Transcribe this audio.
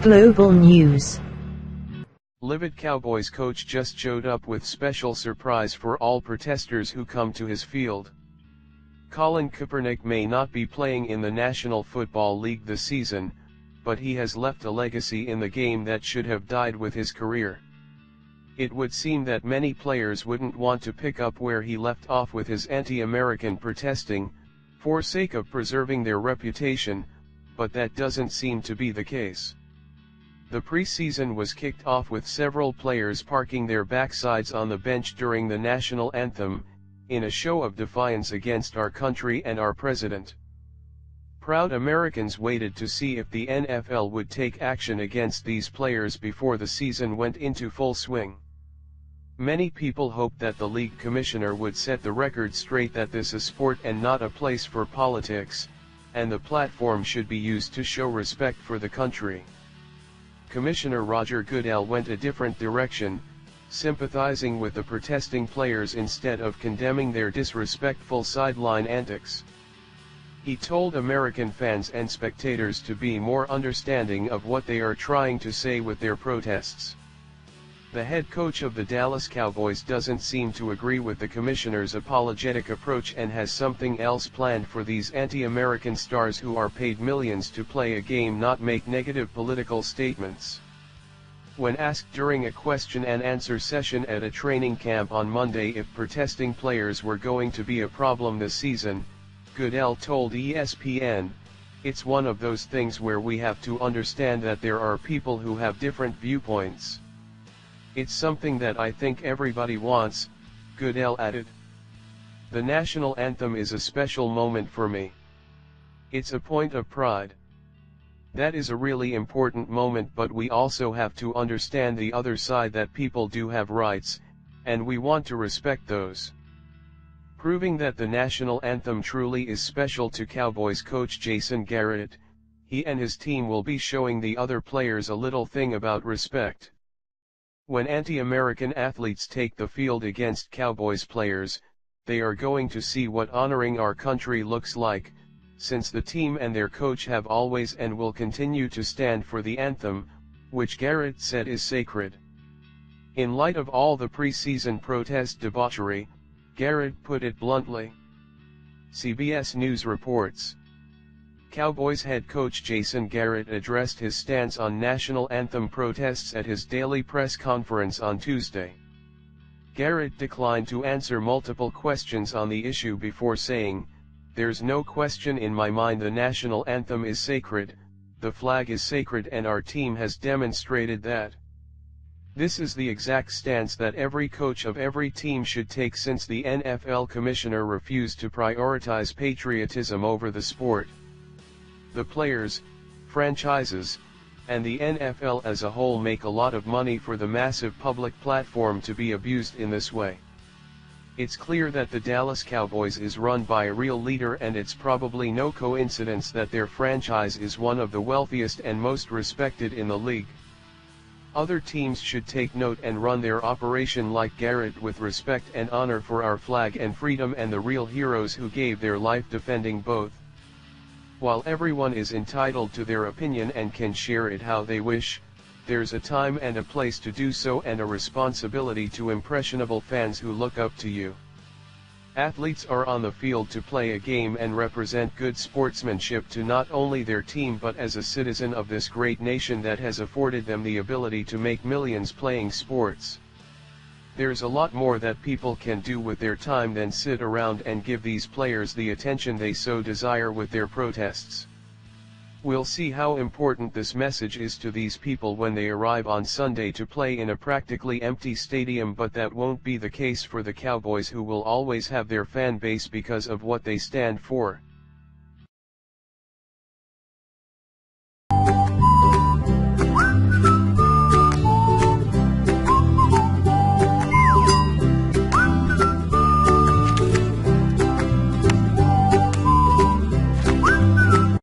Global News. LIVID Cowboys coach just showed up with special surprise for all protesters who come to his field. Colin Kaepernick may not be playing in the National Football League this season, but he has left a legacy in the game that should have died with his career. It would seem that many players wouldn't want to pick up where he left off with his anti-American protesting, for sake of preserving their reputation, but that doesn't seem to be the case. The preseason was kicked off with several players parking their backsides on the bench during the National Anthem, in a show of defiance against our country and our president. Proud Americans waited to see if the NFL would take action against these players before the season went into full swing. Many people hoped that the league commissioner would set the record straight that this is sport and not a place for politics, and the platform should be used to show respect for the country. Commissioner Roger Goodell went a different direction, sympathizing with the protesting players instead of condemning their disrespectful sideline antics. He told American fans and spectators to be more understanding of what they are trying to say with their protests. The head coach of the Dallas Cowboys doesn't seem to agree with the commissioner's apologetic approach and has something else planned for these anti-American stars who are paid millions to play a game, not make negative political statements. When asked during a question-and-answer session at a training camp on Monday if protesting players were going to be a problem this season, Goodell told ESPN, "It's one of those things where we have to understand that there are people who have different viewpoints. It's something that I think everybody wants," Goodell added. "The national anthem is a special moment for me. It's a point of pride. That is a really important moment, but we also have to understand the other side, that people do have rights, and we want to respect those." Proving that the national anthem truly is special to Cowboys coach Jason Garrett, he and his team will be showing the other players a little thing about respect. When anti-American athletes take the field against Cowboys players, they are going to see what honoring our country looks like, since the team and their coach have always and will continue to stand for the anthem, which Garrett said is sacred. In light of all the preseason protest debauchery, Garrett put it bluntly. CBS News reports. Cowboys head coach Jason Garrett addressed his stance on national anthem protests at his daily press conference on Tuesday. Garrett declined to answer multiple questions on the issue before saying, "There's no question in my mind the national anthem is sacred, the flag is sacred, and our team has demonstrated that. This is the exact stance that every coach of every team should take, since the NFL commissioner refused to prioritize patriotism over the sport. The players, franchises, and the NFL as a whole make a lot of money for the massive public platform to be abused in this way. It's clear that the Dallas Cowboys is run by a real leader, and it's probably no coincidence that their franchise is one of the wealthiest and most respected in the league. Other teams should take note and run their operation like Garrett, with respect and honor for our flag and freedom and the real heroes who gave their life defending both. While everyone is entitled to their opinion and can share it how they wish, there's a time and a place to do so, and a responsibility to impressionable fans who look up to you. Athletes are on the field to play a game and represent good sportsmanship to not only their team but as a citizen of this great nation that has afforded them the ability to make millions playing sports. There's a lot more that people can do with their time than sit around and give these players the attention they so desire with their protests. We'll see how important this message is to these people when they arrive on Sunday to play in a practically empty stadium, but that won't be the case for the Cowboys, who will always have their fan base because of what they stand for.